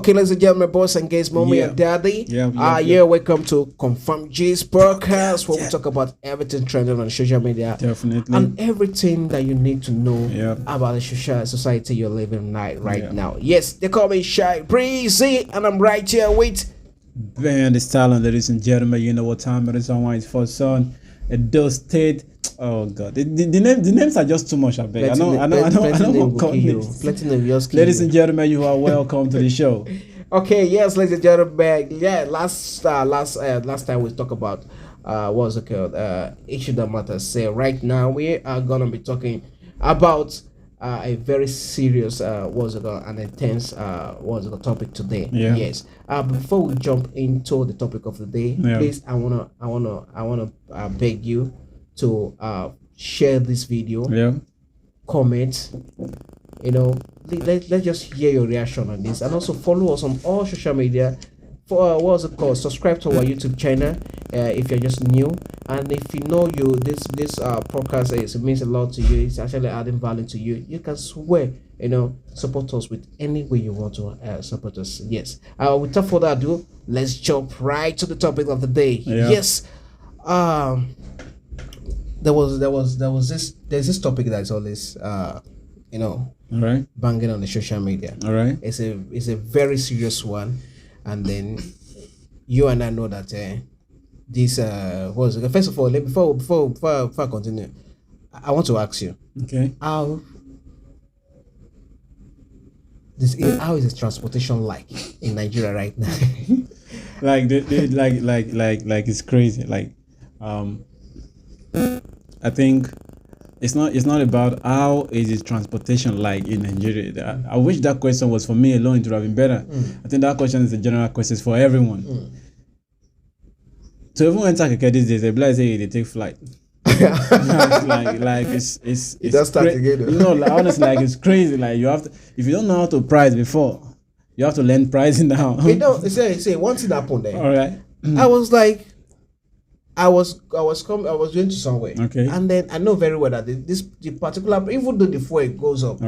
Okay, ladies and gentlemen, boys and girls, mommy and daddy. Welcome to Confirm G's podcast, where we talk about everything trending on social media. Definitely. And everything that you need to know about the social society you're living right now. Yes, they call me Shy Breezy, and I'm right here with Ben the Stallion, ladies and gentlemen. You know what time it is. On it's for son. Edo State. Oh God, the names are just too much. I beg. I know. Ladies and gentlemen, you are welcome to the show. Okay, yes, ladies and gentlemen. Yeah, last time we talked about what's it called? Issue that matters. So right now we are gonna be talking about a very serious an intense topic today. Yes. Before we jump into the topic of the day, please I wanna beg you to share this video, comment, let's just hear your reaction on this, and also follow us on all social media. For subscribe to our YouTube channel if you're just new, and if you know this podcast it means a lot to you, it's actually adding value to you, you can support us with any way you want to support us. Yes. Without further ado, let's jump right to the topic of the day. Yes. There's this topic that's always banging on the social media. All right. It's a very serious one. And then you and I know that this first of all, before I continue, I want to ask you, how is the transportation like in Nigeria right now? like it's crazy. I think it's not about how is the transportation like in Nigeria. I wish that question was for me alone. It would have been better. I think that question is a general question for everyone. So even when Keke these days, they say they take flight. it's it does start again. Honestly, it's crazy. Like, you have to, if you don't know how to price before, you have to learn pricing now. Say one thing happened there. All right. I was like, I was going to somewhere, and then I know very well that the particular, even though the fuel goes up,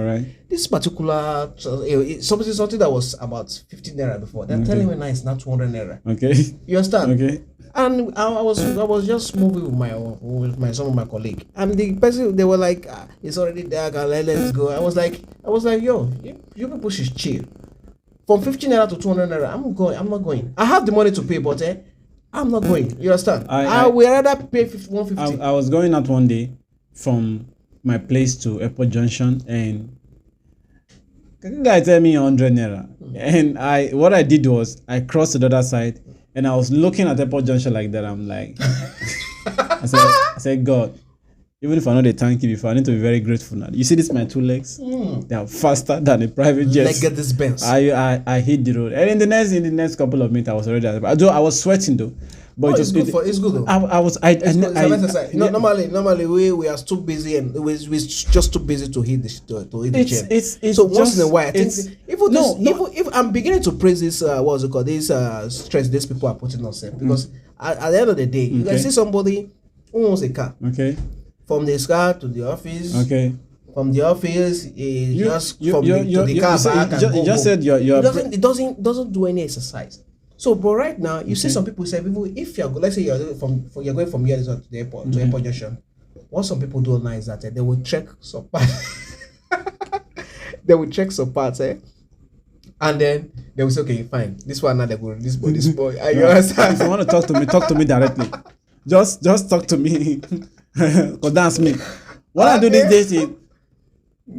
this particular something that was about 15 naira before, they're telling me now it's not 200 naira. You understand? And I was just moving with some of my colleague, and the person, they were like, it's already there, let's go. I was like, yo, you people should chill. From 15 naira to 200 naira, I'm not going. I have the money to pay, but I'm not going. You understand? I would rather pay 150. I was going out one day from my place to Airport Junction, and the guy tell me 100 naira. And what I did was I crossed to the other side, and I was looking at Airport Junction like that. I'm like, I said, God, even if I know they thank you before, I need to be very grateful now. You see this, my two legs? They are faster than a private jet. Let's get this Benz. I hit the road. And in the next couple of minutes, I was already at the, I was sweating though. But it's good though. Normally we are too busy, and we're just too busy to hit the gym. It's so once in a while, I think if I'm beginning to praise this this stress these people are putting on self, because at the end of the day, you can see somebody who owns a car. From the car to the office. From the office, to the car back and you just said it doesn't do any exercise. So, but right now, you see some people say, if let's say you're going from here to the airport, to Airport Junction, what some people do now is that they will check some parts. They will check some parts, and then they will say, okay, fine, this one now they will release this boy. You understand? If you want to talk to me directly. Just talk to me. Because that's me. What I do these days is,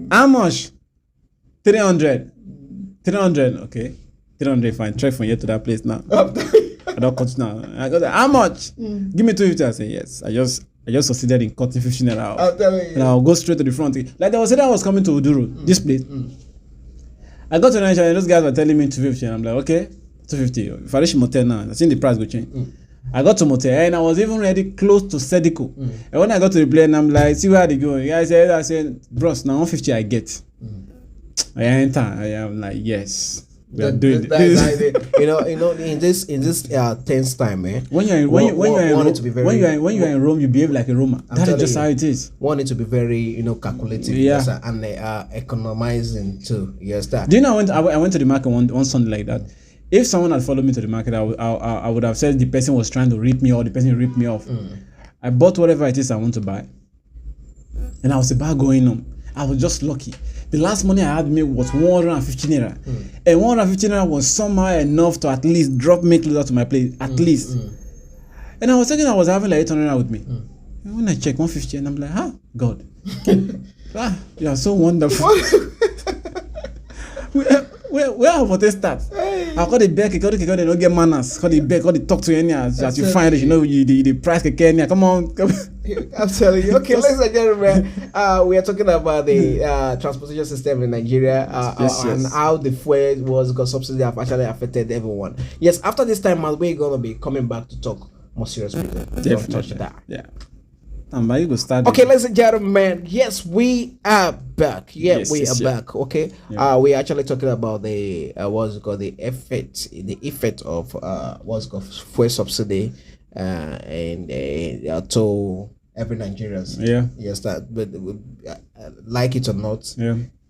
how much? 300. Okay. 300, fine. Trek from here to that place now. I don't cut now. I go there. How much? Give me 250. I say yes. I just succeeded in cutting 15 naira out. And I'll go straight to the front. Like there was a day I was coming to Uduru, this place. I got to Nigeria and those guys were telling me 250, and I'm like, okay, 250. If I reach motel now, I think the price will change. I got to motel and I was even ready close to Sedico. And when I got to the plane, I'm like, see where they going? I said, bros, now 150 I get. I enter. I am like, yes. We are doing this. In this tense time, When you're in Rome, you behave like a Roman. That is just how it is. One need to be very, calculative, and economizing too. Yes, that. Do you know I went to the market one Sunday like that? If someone had followed me to the market, I would have said the person was trying to rip me, or the person ripped me off. I bought whatever it is I want to buy, and I was about going home. I was just lucky. The last money I had made was 150 naira. And 150 naira was somehow enough to at least drop me closer to my place, at least. And I was thinking I was having like 800 naira with me. And when I check 150, and I'm like, God. You are so wonderful. Where have they start? I got the back, they don't get manners. Got the back, got the talk to any as you find it, the price Kenya. Come on. I'm telling you. Okay, ladies and gentlemen, we are talking about the transportation system in Nigeria and how the fuel was got subsidy have actually affected everyone. Yes, after this time, we're gonna be coming back to talk more seriously. Definitely. Yeah. Okay, ladies and gentlemen, yes, we are back. We are back. Okay, we're actually talking about the the effect of what's called fuel subsidy and to every Nigerians. Yes, that, but like it or not,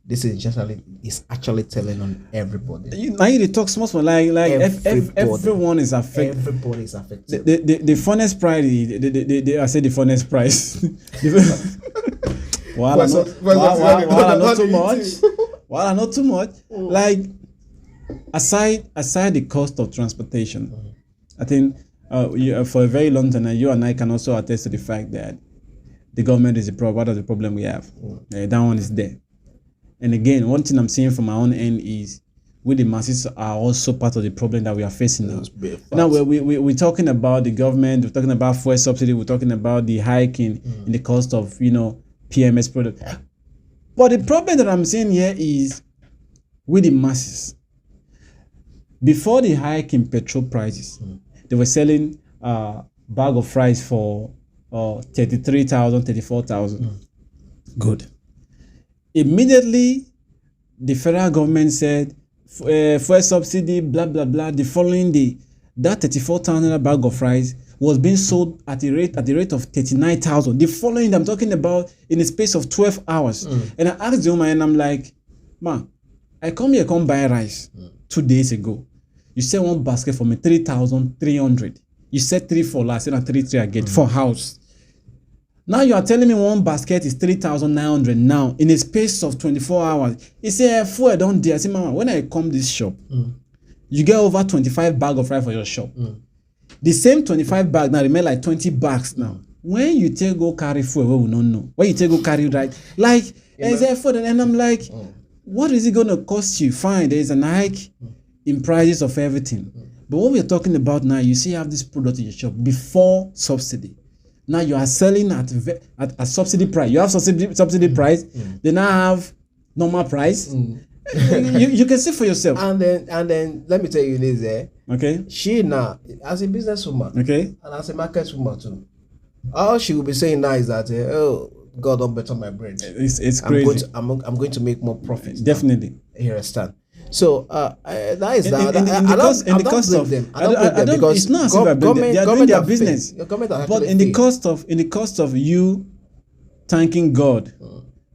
this is actually telling on everybody. Now you talk small like everyone is affected. Everybody is affected. The funnest price. I say the funnest price. While not too much. Like aside the cost of transportation, I think for a very long time, you and I can also attest to the fact that the government is part of the problem we have. That one is there. And again, one thing I'm seeing from my own end is we the masses are also part of the problem that we are facing now. Now we're talking about the government, we're talking about fuel subsidy, we're talking about the hike in the cost of PMS product. But the problem that I'm seeing here is with the masses. Before the hike in petrol prices, they were selling a bag of fries for 33,000, 34,000. Good. Immediately, the federal government said, fuel subsidy, blah, blah, blah. The following day, that 34,000 bag of rice was being sold at the rate of 39,000. The following day, I'm talking about in a space of 12 hours. And I asked the woman, and I'm like, ma, I come buy rice 2 days ago. You said one basket for me, 3,300. You said 3 for last, and 3 I get for house. Now you are telling me one basket is 3,900 now in a space of 24 hours. He said, fuel don't dare. I say, mama, when I come this shop, you get over 25 bag of rice for your shop. The same 25 bag now remain like 20 bags now. When you take go carry fuel, we will not know. When you take go carry right, like is there food? And I'm like, what is it gonna cost you? Fine, there is an hike in prices of everything. But what we're talking about now, you see, you have this product in your shop before subsidy. Now you are selling at a subsidy price. You have subsidy price. They now have normal price. You can see for yourself. And then let me tell you this. Okay. She now, as a businesswoman, okay, and as a market woman too, all she will be saying now is that God don't better my bread. It's crazy. I'm going to make more profit. Definitely. Here I stand. So that is that. In the cost of them, it's not as if they are doing their business. But in the cost of you thanking God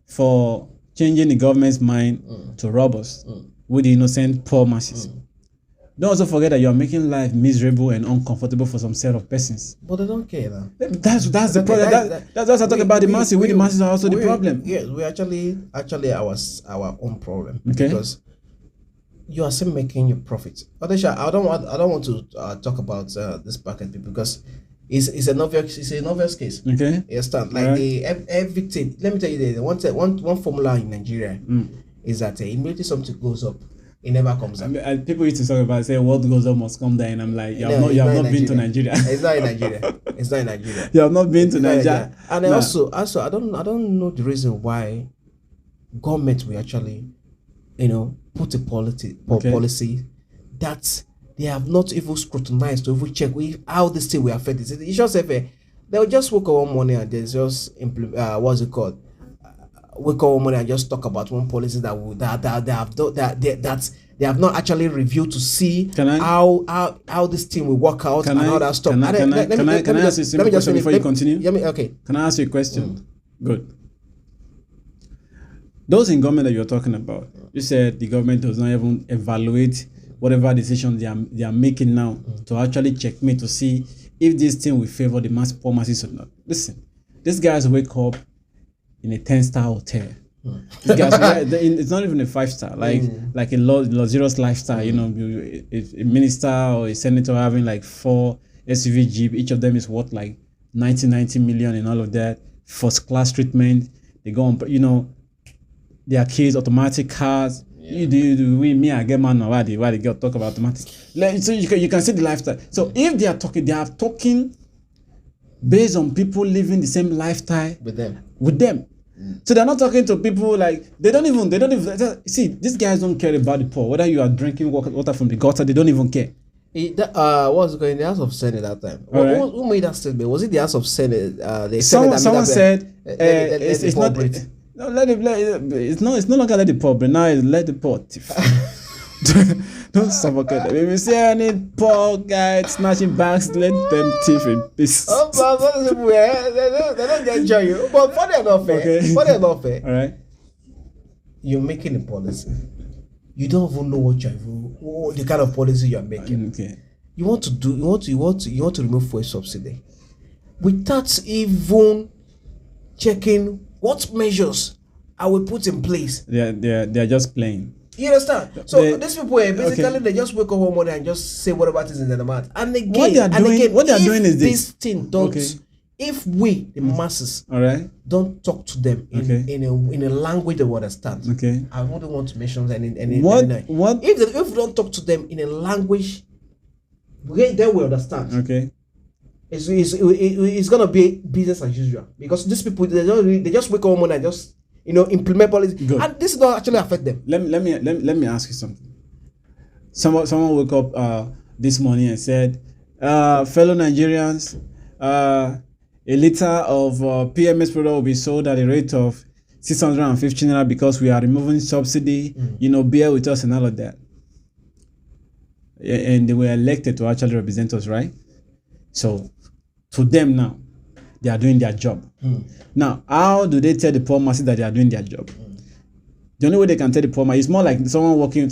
for changing the government's mind to rob us with the innocent poor masses. Don't also forget that you are making life miserable and uncomfortable for some set of persons. But they don't care now. That's the problem. That's what I talk about the masses. The masses are also the problem. Yes, we actually our own problem. Okay. Because you are still making your profit. Odesha, I don't want to talk about this packet because it's an obvious case. Okay. You understand? Like everything. Let me tell you, one formula in Nigeria is that immediately something goes up, it never comes down. People used to talk about say what goes up must come down, and I'm like, you have not been to Nigeria. It's not in Nigeria. It's not in Nigeria. You have not been to Nigeria. And then also I don't know the reason why government will actually, put a policy that they have not even scrutinized to even check how this thing will affect it. It's just they'll just wake up one morning and they just implement what's it called? Wake up one morning and just talk about one policy that They have not actually reviewed to see how this thing will work out and all that stuff. Can I ask you a simple question before you continue? Okay. Can I ask you a question? Good. Those in government that you're talking about, you said the government does not even evaluate whatever decisions they are making now to actually checkmate to see if this thing will favor the poor masses or not. Listen, these guys wake up in a 10-star hotel. These guys, it's not even a 5-star, like a luxurious lifestyle. You know, a minister or a senator having like 4 SUV Jeep, each of them is worth like 90 million and all of that. First class treatment. They go on, you know, their kids, automatic cars. Yeah. I get man now. Why the girl talk about automatic? So you can see the lifestyle. So if they are talking based on people living the same lifestyle with them. So they're not talking to people like they don't even see. These guys don't care about the poor. Whether you are drinking water from the gutter, they don't even care. What was going in the House of Senate that time? Who made that statement? Was it the House of Senate? Someone said it's not. No, it's no longer let the poor, but now it's let the poor thief. Don't suffocate them. If you see any poor guy snatching bags, let them thief in peace. Oh, but they don't enjoy you. But funny enough, all right. You're making a policy. You don't even know what the kind of policy you're making. Okay. You want to remove fuel subsidy without even checking what measures I will put in place. They're just playing. You understand? So these people basically they just wake up one morning and just say whatever it is in their mouth. And again, what they are doing is this thing don't. Okay. If we, the masses, all right, don't talk to them in a language they will understand. Okay. I wouldn't want to mention any. What? If we don't talk to them in a language they will understand. Okay. It's gonna be business as usual because these people they just wake up one morning and just implement policy. Good. And this don't actually affect them. Let me ask you something. Someone woke up this morning and said, fellow Nigerians, a liter of PMS product will be sold at a rate of 650 naira because we are removing subsidy. Bear with us and all of that. And they were elected to actually represent us, right? So to them now, they are doing their job. Now, how do they tell the poor masses that they are doing their job? The only way they can tell the poor masses, it's more like someone working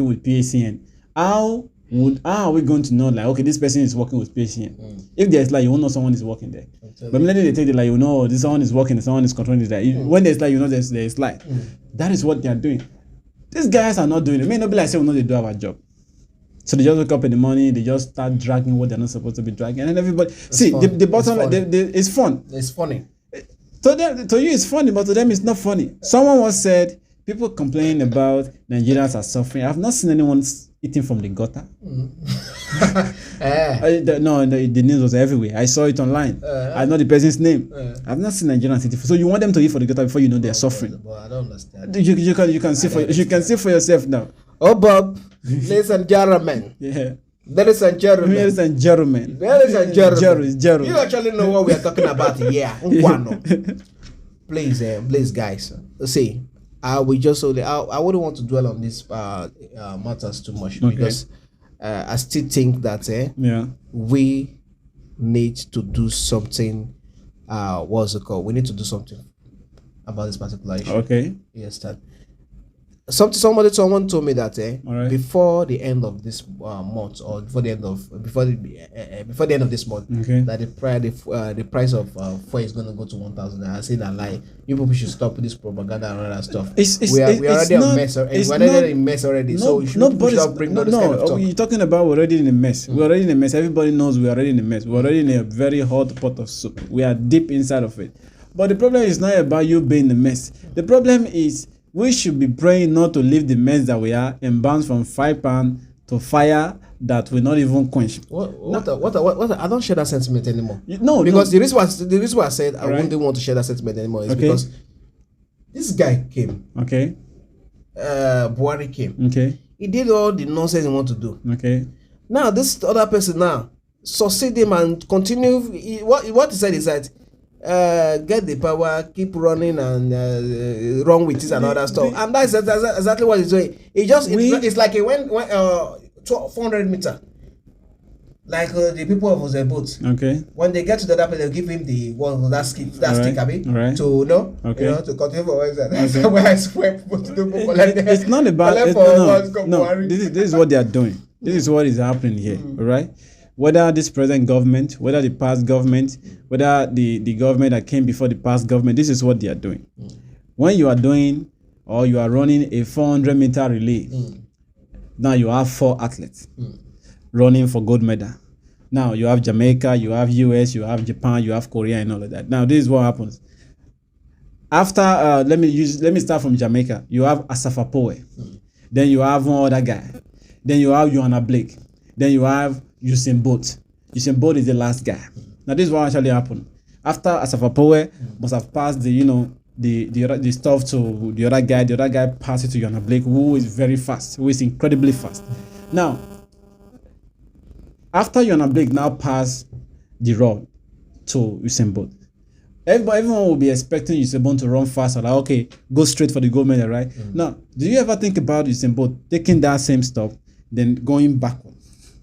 with PACN. How are we going to know, like, okay, this person is working with PACN? If there's like, you won't know someone is working there. But immediately they tell you, like, this someone is working, someone is controlling it. When there's like, there's like. That is what they are doing. These guys are not doing it. It may not be like, say, we know they do our job. So they just wake up in the morning, they just start dragging what they're not supposed to be dragging, and then everybody the bottom line, it's fun. It's funny. To you it's funny, but to them it's not funny. Someone once said people complaining about Nigerians are suffering. I've not seen anyone eating from the gutter. The news was everywhere. I saw it online. I know the person's name. I've not seen Nigerians eating. So you want them to eat for the gutter before you know they're suffering. But I don't understand. You can see for yourself now. Oh, Bob, ladies and gentlemen. Yeah. Ladies and gentlemen. You actually know what we are talking about here. Please, guys. See, I wouldn't want to dwell on these matters too much because I still think that we need to do something. What's it called? We need to do something about this particular issue. Okay. Yes, that. Someone told me that before the end of this month or before the end of this month that the price of fuel is going to go to 1,000. I said that lie. You people should stop this propaganda and all that stuff. We are already a mess. We're already in a mess already. So we should bring this kind of talk. You're talking about we're already in a mess. We're already in a mess. Everybody knows we're already in a mess. We're already in a very hot pot of soup. We are deep inside of it. But the problem is not about you being a mess. The problem is we should be praying not to leave the mess that we are and bounce from fire pan to fire that will not even quench. What I don't share that sentiment anymore. Because the reason why I said I wouldn't want to share that sentiment anymore is because this guy came. Okay. Buhari came. Okay. He did all the nonsense he wanted to do. Okay. Now this other person now succeed him and continue. What he said is that get the power, keep running and run with it and other stuff. And that's exactly what he's doing. It's like it went 400 meter. Like the people of Ozebot. Okay. When they get to the other place, they'll give him that stick, right. to know, okay. To continue for what that's where I swear people to do. It's not about no. This is what they are doing. This is what is happening here. All right. Whether this present government, whether the past government, whether the government that came before the past government, this is what they are doing. When you are doing or you are running a 400 meter relay, now you have 4 athletes running for gold medal. Now you have Jamaica, you have US, you have Japan, you have Korea, and all of that. Now this is what happens. After let me start from Jamaica. You have Asafa Poe, then you have one other guy, then you have Joanna Blake, then you have Usain Bolt. Usain Bolt is the last guy. Now this is what actually happened. After Asafa Poe must have passed the stuff to the other guy. The other guy passed it to Joanna Blake, who is very fast, who is incredibly fast. Now, after Joanna Blake now passed the rod to Usain Bolt, everyone will be expecting Usain Bolt to run faster. Like, okay, go straight for the gold medal, right? Now, do you ever think about Usain Bolt taking that same stuff, then going backward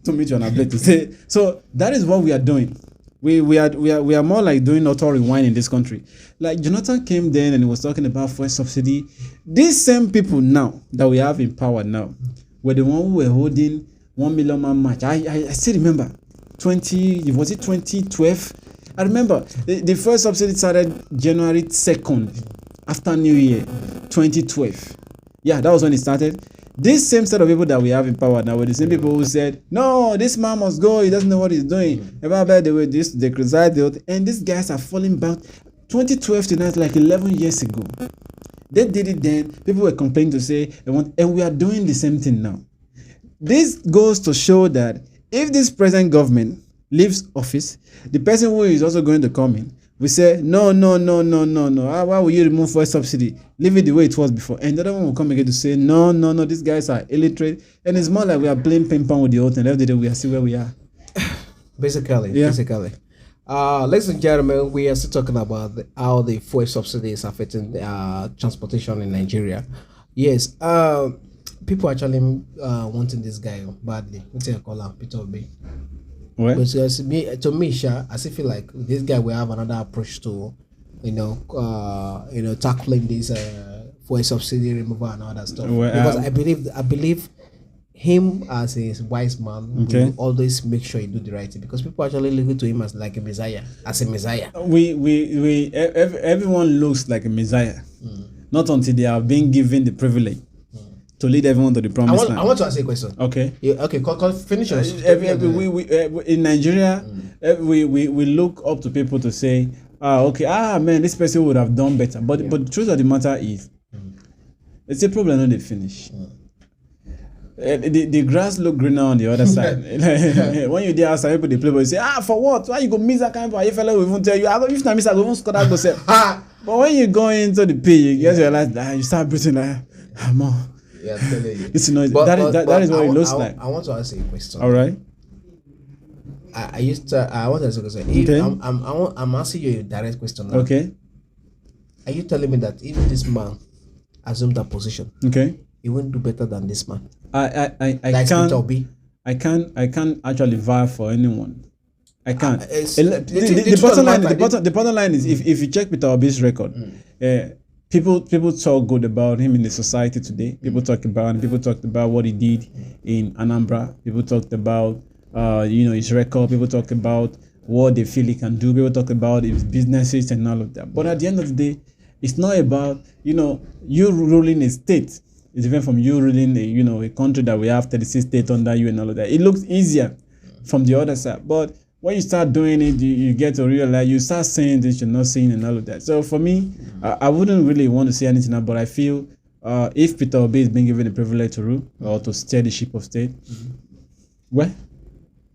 to meet Joanna Blake to say? So that is what we are doing. We are more like doing auto rewind in this country. Like Jonathan came then and he was talking about fuel subsidy. These same people now that we have in power now were the one who were holding 1 million man march. I still remember 2012? I remember the first subsidy started January 2nd after New Year 2012. Yeah, that was when it started. This same set of people that we have in power now were the same people who said, no, this man must go, he doesn't know what he's doing. They criticized and these guys are falling back. 2012 to now is like 11 years ago. They did it then. People were complaining to say, and we are doing the same thing now. This goes to show that if this present government leaves office, the person who is also going to come in will say, no. Why will you remove fuel subsidy? Leave it the way it was before. And the other one will come again to say, no, these guys are illiterate. And it's more like we are playing ping pong with the oath, and every day we are still where we are. Basically. Ladies and gentlemen, we are still talking about how the fuel subsidy is affecting transportation in Nigeria. Yes, people actually wanting this guy badly. What's your call Peter Obi? Because to me, I still feel like this guy will have another approach to, tackling this fuel subsidy removal and all that stuff. Because I believe him as a wise man will always make sure he do the right thing. Because people actually look to him as like a messiah, Everyone looks like a messiah, not until they are being given the privilege to lead everyone to the promised land. I want to ask you a question. Okay. Finish us. In Nigeria, we look up to people to say, man, this person would have done better. But the truth of the matter is, it's a problem when they finish. The grass look greener on the other side. When you there outside, people they play, but you say, for what? Why you go miss that kind of? If fella will even tell you, if not miss, I go even score that go say. But when you go into the pit, you just realize that you start breathing like, more. Yeah, I'm telling you. It's noisy. That is what it looks like. I want to ask you a question. All right. I want to ask you a question. Okay. I'm asking you a direct question now. Okay. Are you telling me that if this man assumed that position, he won't do better than this man? I can't actually vie for anyone. I can't. The bottom line is if you check Peter Obi's record, People talk good about him in the society today. People talked about what he did in Anambra. People talked about his record. People talk about what they feel he can do. People talk about his businesses and all of that. But at the end of the day, it's not about you ruling a state. It's different from you ruling a country that we have 36 states under you and all of that. It looks easier from the other side, but when you start doing it, you get to realize, you start saying this, you're not saying and all of that. So for me, I wouldn't really want to say anything now, but I feel if Peter Obi is being given the privilege to rule or to steer the ship of state, well,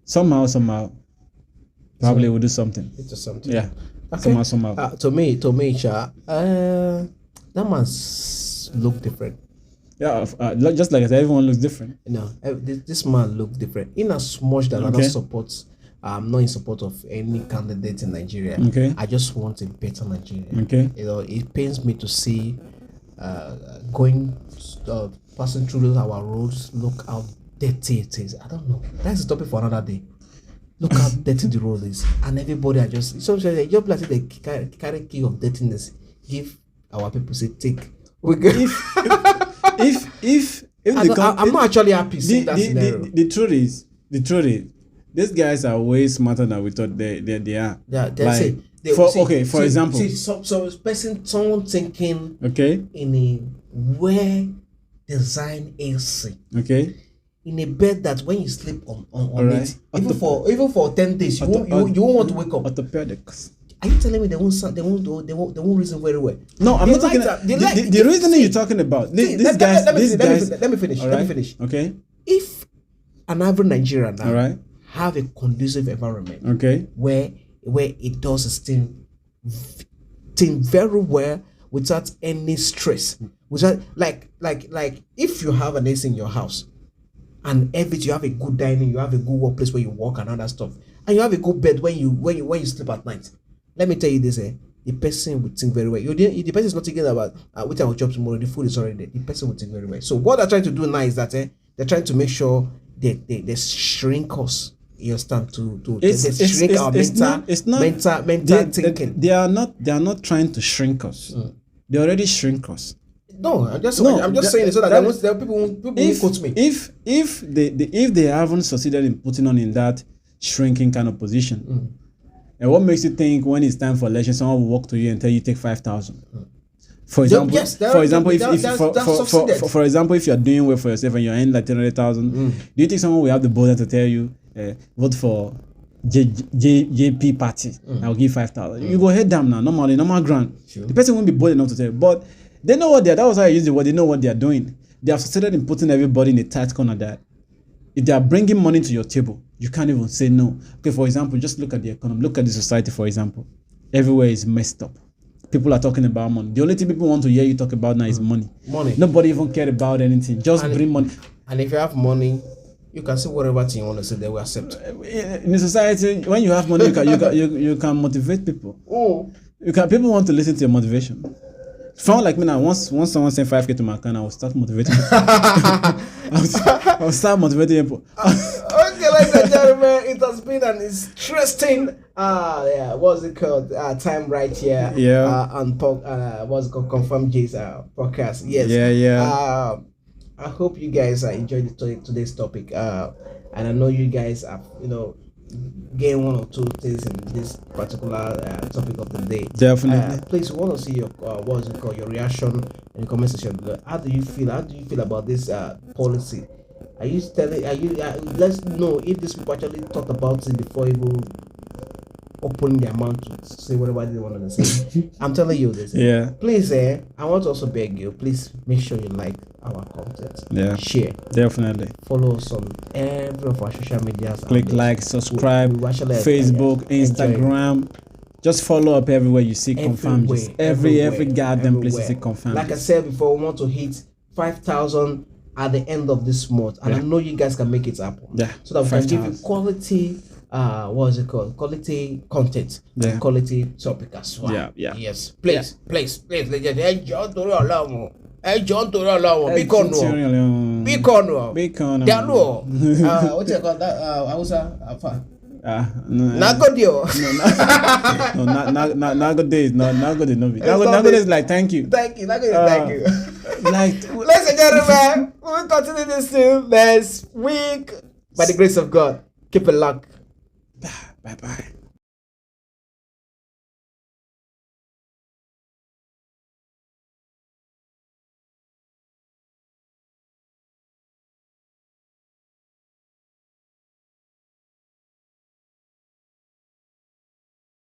somehow, probably will do something. It's just something. Yeah. Okay. Somehow. To me, that must look different. Yeah, just like I said, everyone looks different. This man looks different in as much that I don't support I'm not in support of any candidate in Nigeria. Okay. I just want a better Nigeria. Okay. It pains me to see passing through our roads. Look how dirty it is. I don't know. That's a topic for another day. Look how dirty the road is, and everybody are just sometimes they just like they carry key of dirtiness. Give our people say take. We go. If I'm not actually happy seeing that scenario. The truth is, these guys are way smarter than we thought they are. Yeah, for example, someone thinking in a well designed AC. Okay. In a bed that when you sleep on it, even for 10 days, you won't want to wake up. Orthopedics. Are you telling me they won't reason very well? No, I'm not talking. The reasoning you're talking about. These guys. Let me finish. Right. Let me finish. Okay. If an average Nigerian now right. have a conducive environment, okay, where it does its thing very well without any stress, without like if you have an AC in your house. And everything, you have a good dining, you have a good workplace where you work and all that stuff, and you have a good bed when you sleep at night. Let me tell you this: the person would think very well. The person is not thinking about which I will chop tomorrow. The food is already there. The person would think very well. So what they're trying to do now is that they're trying to make sure they shrink us. You understand? To shrink our mental thinking. They are not trying to shrink us. They already shrink us. No, I'm just saying it so that people won't quote me. If they haven't succeeded in putting on in that shrinking kind of position, and what makes you think when it's time for election, someone will walk to you and tell you take 5,000? For example, for example, if you're doing well for yourself and you're in like 10,000, do you think someone will have the boldness to tell you vote for JP party? I'll give 5,000. You go head down now, normal ground. Sure. The person won't be bold enough to tell you, but they know what that was how I use the word. They know what they are doing. They have succeeded in putting everybody in a tight corner that if they are bringing money to your table, you can't even say no. Okay, for example, just look at the economy. Look at the society, for example. Everywhere is messed up. People are talking about money. The only thing people want to hear you talk about now is money. Money. Nobody even care about anything. Just bring money. And if you have money, you can say whatever thing you want to say. They will accept. In the society, when you have money, you can motivate people. Oh. People want to listen to your motivation. Someone like me now, once someone sent 5K to my account, I will start motivating people. I will start motivating people. Okay, ladies and gentlemen, it has been an interesting what's it called? Time right here. Yeah. On what's it called? Confirm J's podcast. Yes. Yeah. I hope you guys enjoyed today's topic. And I know you guys have, gain one or two things in this particular topic of the day. Definitely. Please, we want to see your your reaction in the comment section below. How do you feel about this policy? Let's know if these people actually thought about it before even opening their mouth to say whatever they want to say. I'm telling you this. Yeah. Please, I want to also beg you, please make sure you like our content. Yeah. Share. Definitely. Follow us on every of our social medias. Click like, subscribe, Facebook, Instagram. Just follow up everywhere you see confirmed. Every goddamn place you see confirmed. Like I said before, we want to hit 5,000 at the end of this month, and I know you guys can make it happen. Yeah. So that we can give you quality. Quality content and quality topic as well. Yeah. Yes. Please. John Torolo. Bikono. Dalo. What you call that? Hausa. Nagodio. No, nagode. Nagode no be. Nagode is like thank you. Thank you. Thank you. Like, ladies and gentlemen, we will continue this till next week by the grace of God. Keep it locked. Bye bye.